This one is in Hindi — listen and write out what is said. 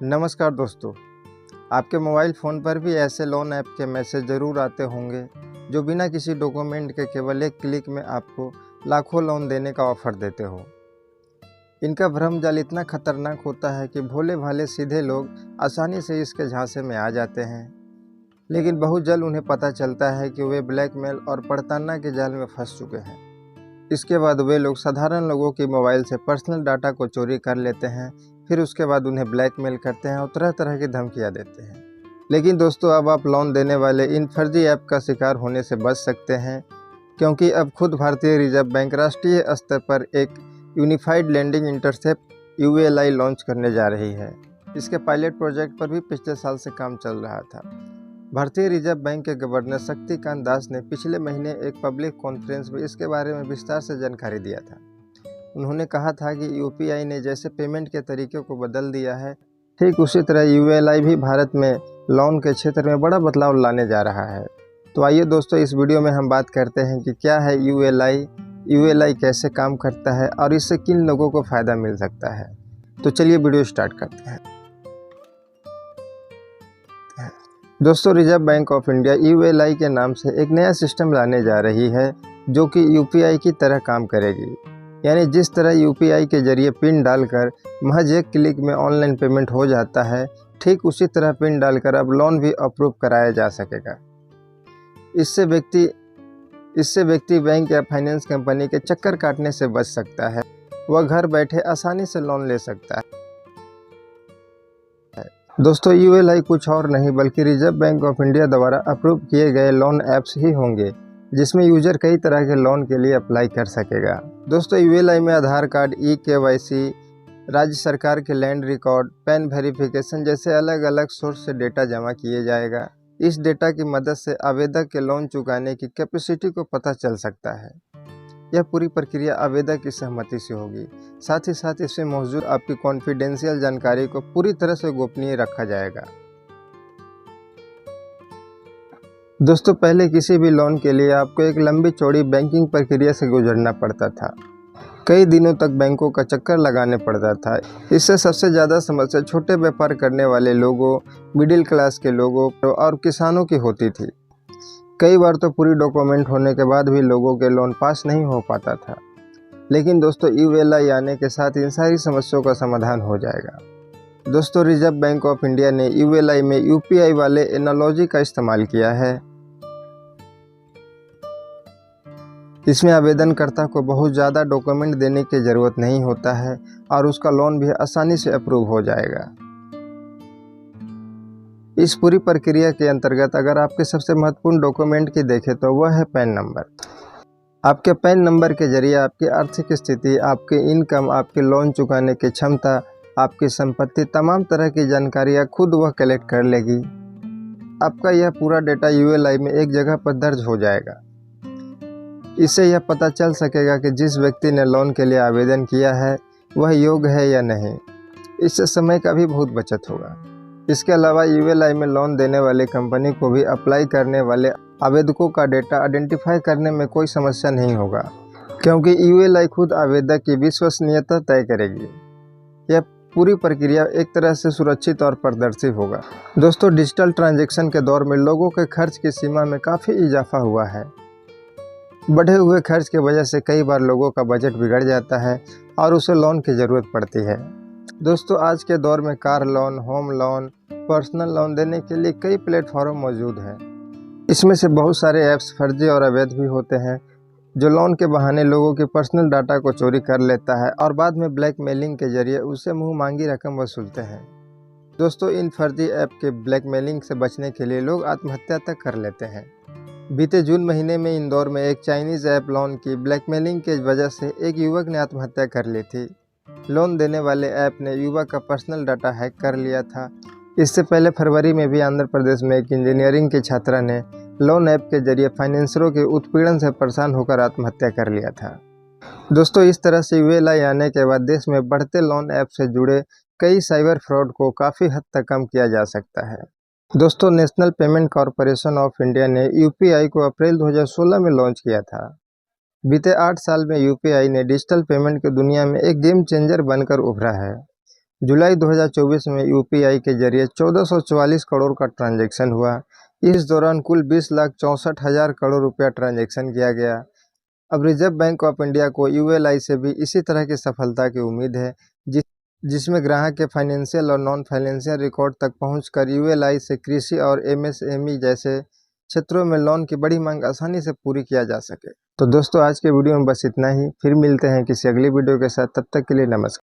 नमस्कार दोस्तों, आपके मोबाइल फ़ोन पर भी ऐसे लोन ऐप के मैसेज ज़रूर आते होंगे जो बिना किसी डॉक्यूमेंट के केवल एक क्लिक में आपको लाखों लोन देने का ऑफ़र देते हो। इनका भ्रम जाल इतना खतरनाक होता है कि भोले भाले सीधे लोग आसानी से इसके झांसे में आ जाते हैं, लेकिन बहुत जल्द उन्हें पता चलता है कि वे ब्लैकमेल और प्रताड़ना के जाल में फंस चुके हैं। इसके बाद वे लोग साधारण लोगों की मोबाइल से पर्सनल डाटा को चोरी कर लेते हैं, फिर उसके बाद उन्हें ब्लैकमेल करते हैं और तरह तरह की धमकियां देते हैं। लेकिन दोस्तों, अब आप लोन देने वाले इन फर्जी ऐप का शिकार होने से बच सकते हैं, क्योंकि अब खुद भारतीय रिजर्व बैंक राष्ट्रीय स्तर पर एक unified lending intercept (ULI) launch करने जा रही है। इसके पायलट प्रोजेक्ट पर भी पिछले साल से काम चल रहा था। भारतीय रिजर्व बैंक के गवर्नर शक्तिकांत दास ने पिछले महीने एक पब्लिक कॉन्फ्रेंस में इसके बारे में विस्तार से जानकारी दिया था। उन्होंने कहा था कि UPI ने जैसे पेमेंट के तरीके को बदल दिया है, ठीक उसी तरह ULI भी भारत में लोन के क्षेत्र में बड़ा बदलाव लाने जा रहा है। तो आइए दोस्तों, इस वीडियो में हम बात करते हैं कि क्या है ULI कैसे काम करता है और इससे किन लोगों को फ़ायदा मिल सकता है। तो चलिए वीडियो स्टार्ट करते हैं। दोस्तों, reserve bank of India ULI के नाम से एक नया सिस्टम लाने जा रही है जो कि UPI की तरह काम करेगी। यानी जिस तरह UPI के जरिए पिन डालकर महज एक क्लिक में ऑनलाइन पेमेंट हो जाता है, ठीक उसी तरह पिन डालकर अब लोन भी अप्रूव कराया जा सकेगा। इससे व्यक्ति बैंक या फाइनेंस कंपनी के चक्कर काटने से बच सकता है। वह घर बैठे आसानी से लोन ले सकता है। दोस्तों, ULI कुछ और नहीं बल्कि रिजर्व बैंक ऑफ इंडिया द्वारा अप्रूव किए गए लोन ऐप्स ही होंगे, जिसमें यूजर कई तरह के लोन के लिए अप्लाई कर सकेगा। दोस्तों, ULI में आधार कार्ड, eKYC, राज्य सरकार के लैंड रिकॉर्ड, पैन वेरिफिकेशन जैसे अलग अलग सोर्स से डेटा जमा किए जाएगा। इस डेटा की मदद से आवेदक के लोन चुकाने की कैपेसिटी को पता चल सकता है। यह पूरी प्रक्रिया आवेदक की सहमति से होगी। साथ ही साथ इसमें मौजूद आपकी कॉन्फिडेंशियल जानकारी को पूरी तरह से गोपनीय रखा जाएगा। दोस्तों, पहले किसी भी लोन के लिए आपको एक लंबी चौड़ी बैंकिंग प्रक्रिया से गुजरना पड़ता था। कई दिनों तक बैंकों का चक्कर लगाने पड़ता था। इससे सबसे ज़्यादा समस्या छोटे व्यापार करने वाले लोगों, मिडिल क्लास के लोगों और किसानों की होती थी। कई बार तो पूरी डॉक्यूमेंट होने के बाद भी लोगों के लोन पास नहीं हो पाता था। लेकिन दोस्तों, ULI आने के साथ इन सारी समस्याओं का समाधान हो जाएगा। दोस्तों, रिजर्व बैंक ऑफ इंडिया ने ULI में UPI वाले एनालॉजी का इस्तेमाल किया है। इसमें आवेदनकर्ता को बहुत ज़्यादा डॉक्यूमेंट देने की ज़रूरत नहीं होता है और उसका लोन भी आसानी से अप्रूव हो जाएगा। इस पूरी प्रक्रिया के अंतर्गत अगर आपके सबसे महत्वपूर्ण डॉक्यूमेंट की देखें तो वह है पैन नंबर। आपके पैन नंबर के जरिए आपकी आर्थिक स्थिति, आपके इनकम, आपके लोन चुकाने की क्षमता, आपकी संपत्ति, तमाम तरह की जानकारियाँ खुद वह कलेक्ट कर लेगी। आपका यह पूरा डेटा ULI में एक जगह पर दर्ज हो जाएगा। इससे यह पता चल सकेगा कि जिस व्यक्ति ने लोन के लिए आवेदन किया है वह योग्य है या नहीं। इससे समय का भी बहुत बचत होगा। इसके अलावा ULI में लोन देने वाली कंपनी को भी अप्लाई करने वाले आवेदकों का डेटा आइडेंटिफाई करने में कोई समस्या नहीं होगा, क्योंकि ULI खुद आवेदक की विश्वसनीयता तय करेगी। यह पूरी प्रक्रिया एक तरह से सुरक्षित और पारदर्शी होगा। दोस्तों, डिजिटल ट्रांजैक्शन के दौर में लोगों के खर्च की सीमा में काफ़ी इजाफा हुआ है। बढ़े हुए खर्च की वजह से कई बार लोगों का बजट बिगड़ जाता है और उसे लोन की ज़रूरत पड़ती है। दोस्तों, आज के दौर में car loan, home loan, personal loan देने के लिए कई प्लेटफॉर्म मौजूद हैं। इसमें से बहुत सारे ऐप्स फर्जी और अवैध भी होते हैं, जो लोन के बहाने लोगों की पर्सनल डाटा को चोरी कर लेता है और बाद में ब्लैकमेलिंग के जरिए उससे मुंह मांगी रकम वसूलते हैं। दोस्तों, इन फर्जी ऐप के ब्लैकमेलिंग से बचने के लिए लोग आत्महत्या तक कर लेते हैं। बीते जून महीने में इंदौर में एक चाइनीज़ ऐप लोन की ब्लैकमेलिंग की वजह से एक युवक ने आत्महत्या कर ली थी। लोन देने वाले ऐप ने युवक का पर्सनल डाटा हैक कर लिया था। इससे पहले फरवरी में भी आंध्र प्रदेश में एक इंजीनियरिंग की छात्रा ने लोन ऐप के जरिए फाइनेंसरों के उत्पीड़न से परेशान होकर आत्महत्या कर लिया था। दोस्तों, इस तरह से ULI आने के बाद देश में बढ़ते लोन ऐप से जुड़े कई साइबर फ्रॉड को काफ़ी हद तक कम किया जा सकता है। दोस्तों, national payment corporation of India ने UPI को अप्रैल 2016 में लॉन्च किया था। बीते 8 साल में UPI ने डिजिटल पेमेंट की दुनिया में एक गेम चेंजर बनकर उभरा है। जुलाई 2024 में यूपीआई के जरिए 1444 करोड़ का ट्रांजैक्शन हुआ। इस दौरान कुल 20,64,000 करोड़ रुपया ट्रांजैक्शन किया गया। अब रिजर्व बैंक ऑफ इंडिया को यूएलआई से भी इसी तरह की सफलता की उम्मीद है, जिसमें ग्राहक के फाइनेंशियल और नॉन फाइनेंशियल रिकॉर्ड तक पहुंचकर यूएलआई से कृषि और एमएसएमई जैसे क्षेत्रों में लोन की बड़ी मांग आसानी से पूरी किया जा सके। तो दोस्तों, आज के वीडियो में बस इतना ही। फिर मिलते हैं किसी अगली वीडियो के साथ। तब तक के लिए नमस्कार।